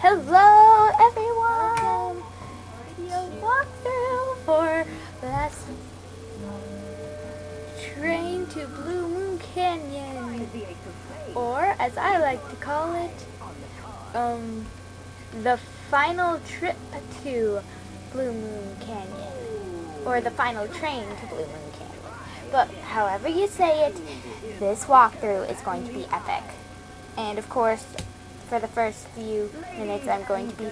Hello everyone! Video walkthrough for last train to Blue Moon Canyon, or as I like to call it, the final trip to Blue Moon Canyon, or the final train to Blue Moon Canyon. But however you say it, this walkthrough is going to be epic. And of course, for the first few minutes, I'm going to be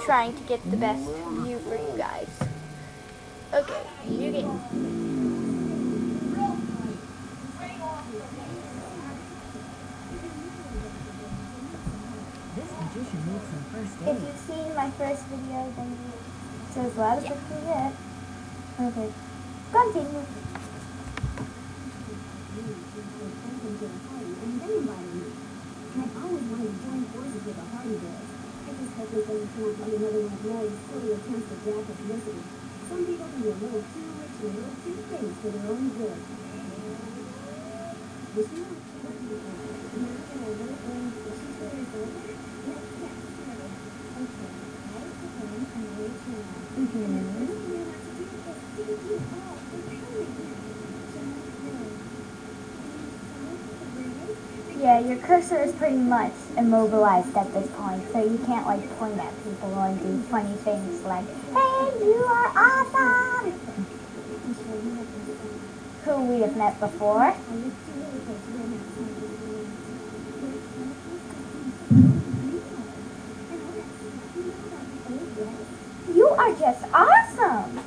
trying to get the best view for you guys. Okay, you get. If you've seen my first video, then it's as loud as it can get. Okay, continue. I've always wanted to join forces with the Hardy Boys. I just hope they don't come up with another one of Mary's silly attempts to jack publicity. Some people can be a little too rich and a little too famous for their own good. Yeah, your cursor is pretty much immobilized at this point, so you can't like point at people and do funny things like, "Hey, you are awesome!" Who we have met before. You are just awesome!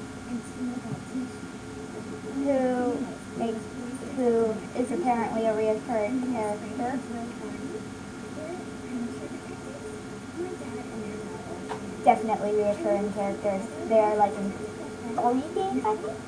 Who is apparently a recurring character. Definitely recurring characters. They are like in 3 games, I think.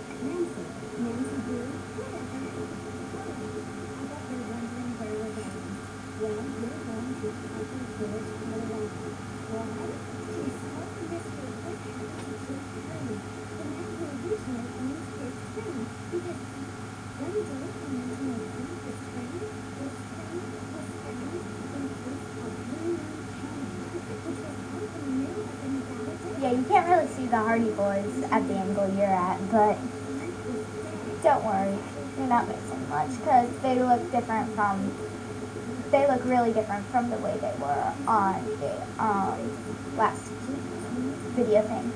Yeah, you can't really see the Hardy Boys at the angle you're at, but don't worry, you're not missing much, because they look really different from the way they were on the last video thing.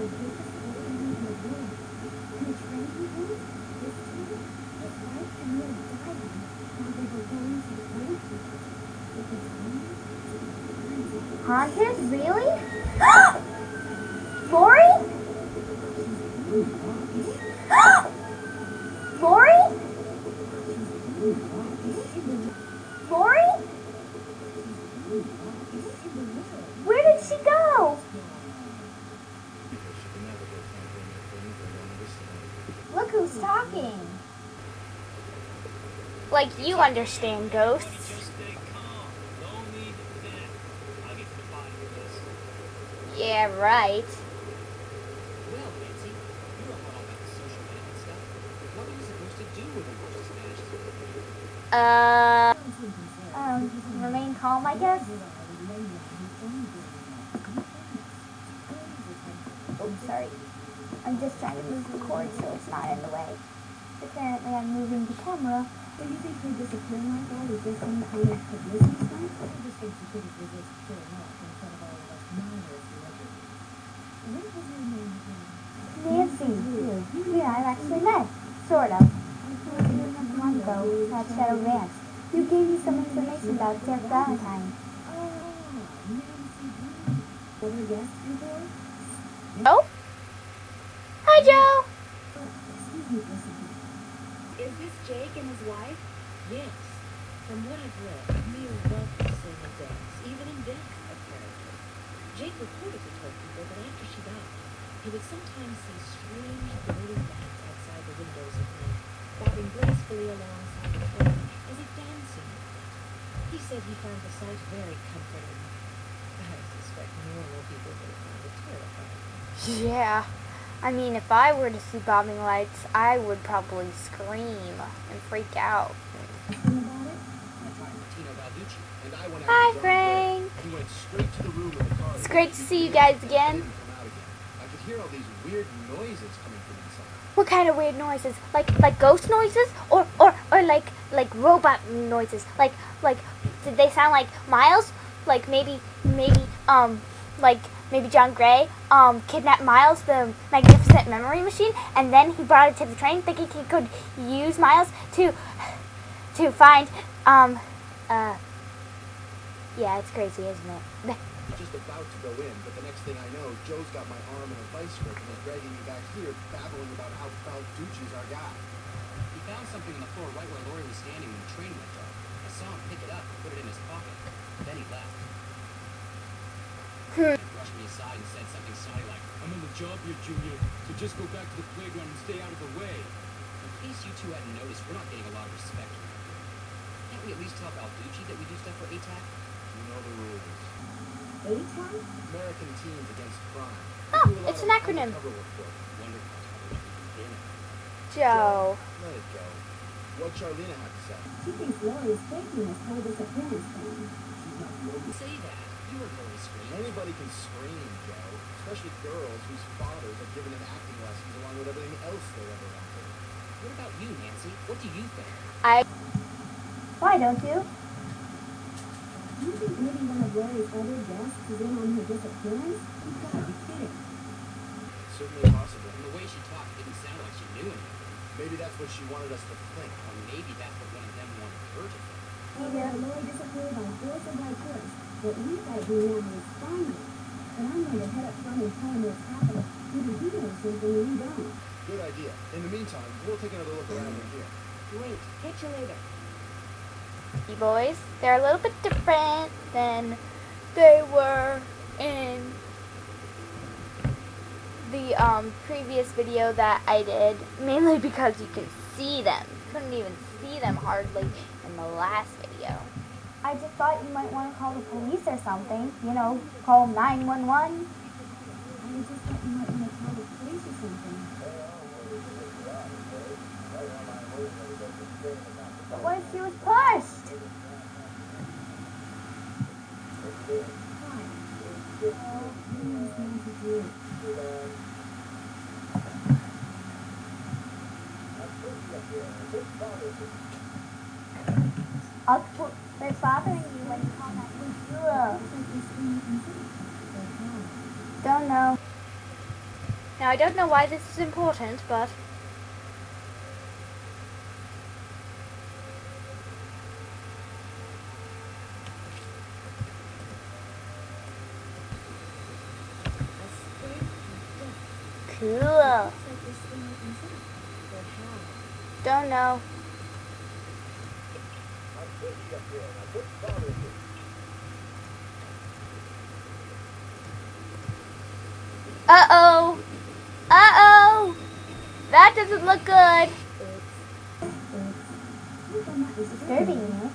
Haunted? Really? Lori? Lori? Lori? Where did she go? Look who's talking. Like you understand ghosts. Yeah, right. Well, Nancy, you know all about the social media stuff. What are you supposed to do with the versus remain calm, I guess. Oops, sorry. I'm just trying to move the cord so it's not in the way. Apparently I'm moving the camera. So you think her disappearing like that is just some kind of publicity stunt? I just think she couldn't resist showing off in front of all of us minor celebrities. What was her name again? Nancy. Yeah, I've actually met. Sort of. Not long ago, at Shadow Ranch. You gave me some information about Jeff Valentine. Oh, Nancy Brown. Were her guests before? Oh? Hi, Joe. Excuse me for a second. Is this Jake and his wife? Yes. From what I've read, Mia loved to sing and dance, even in death, apparently. Jake reportedly told people that after she died, he would sometimes see strange glowing lights outside the windows at night, bobbing gracefully alongside the floor as if dancing. He said he found the sight very comforting. I suspect normal people would have found it terrifying. Yeah. I mean, if I were to see bobbing lights, I would probably scream and freak out. About it? And I went Hi, after John Frank. Gray. He went straight to the room with the car. It's great to see you guys again. Didn't come out again. I could hear all these weird noises coming from inside. What kind of weird noises? Like ghost noises, or like robot noises? Like did they sound like Miles? Like maybe like maybe John Gray kidnapped Miles, the magnificent memory machine, and then he brought it to the train, thinking he could use Miles to find yeah, it's crazy, isn't it? I'm just about to go in, but the next thing I know, Joe's got my arm in a vice grip and is dragging me back here, babbling about how Balducci's our guy. He found something on the floor right where Lori was standing when the train went dark. I saw him pick it up and put it in his pocket. Then he left. He brushed me aside and said something snotty like, "I'm on the job here, Junior, so just go back to the playground and stay out of the way." In case you two hadn't noticed, we're not getting a lot of respect around here. Can't we at least tell Balducci that we do stuff for ATAC? You know the rules. ATAC? American Teens Against Crime. Oh, it's an acronym. Wonder how long you've been in. Joe. Let it go. What Charlena had to say. She thinks Lori is faking this whole disappearance thing. She's not Lori. Say that. You heard Lori scream. Anybody can scream, Joe. Especially girls whose fathers have given them acting lessons along with everything else they ever wanted. What about you, Nancy? What do you think? Why don't you? Do you think maybe one of Lori's other guests is in on her disappearance? You've got to be kidding. It's certainly possible. From the way she talked, it didn't sound like she knew anything. Maybe that's what she wanted us to think. Or maybe that's what one of them wanted her to think. Either Lori disappeared by force or by choice. What we've got to do now is find her. And I'm going to head up front and tell him what's happening. Maybe he knows something we don't. Good idea. In the meantime, we'll take another look around in here. Great. Catch you later. Boys, they're a little bit different than they were in the previous video that I did, mainly because you can see them. You couldn't even see them hardly in the last video. I just thought you might want to call the police or something, you know, call 911. I was just thought you might want to call the police or something. But what if she was pushed? They're bothering you when you call that Don't know. Now I don't know why this is important, but cool. Don't know. Uh-oh. Uh-oh. That doesn't look good. It's disturbing you.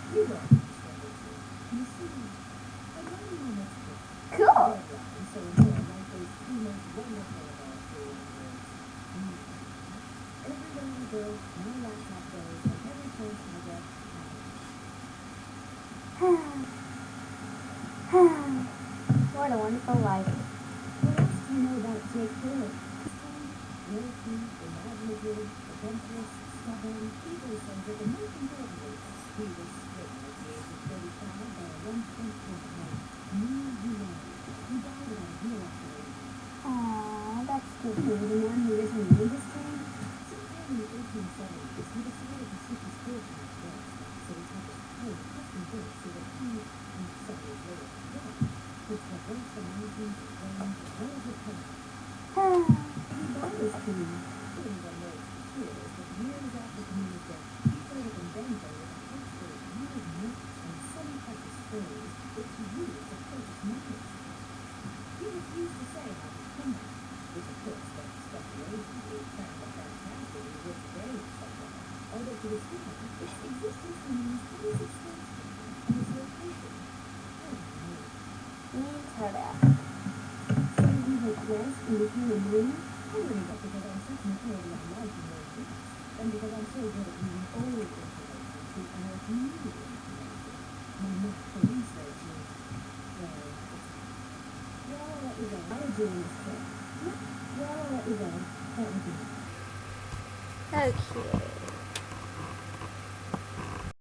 Cool. What a wonderful life. What else do you know about Jake Taylor? Wealthy, imaginative, adventurous, stubborn, egocentric, and most importantly, he was stricken at the age of 35 by a one-point woman named humanity. He died of a real accident. Aww, that's The cute. man who originally made this train, sometime in the 1870s, he decided to switch his fortune to this, so he had to pay custom books so that he and some years later, could traverse the mountains and plains as well as the plains. He bought this train, everyone knows for sure, but years after Camille's death, he started inventing with a host of weird myths and semi-precious stories that he used to purchase matters. He refused to say how he come by, which of course left speculation to expand the fantastic he would today in some way, although to this time, its existence remains unsustainable and its location so we went west and became a miner? I learned that because I'm such an early on life in those days, and because I'm so good at using old information to add new information. My mom believes that Jean. Well, I'll let you go. I would do this too. Well, I'll let you go. That would be nice. Okay.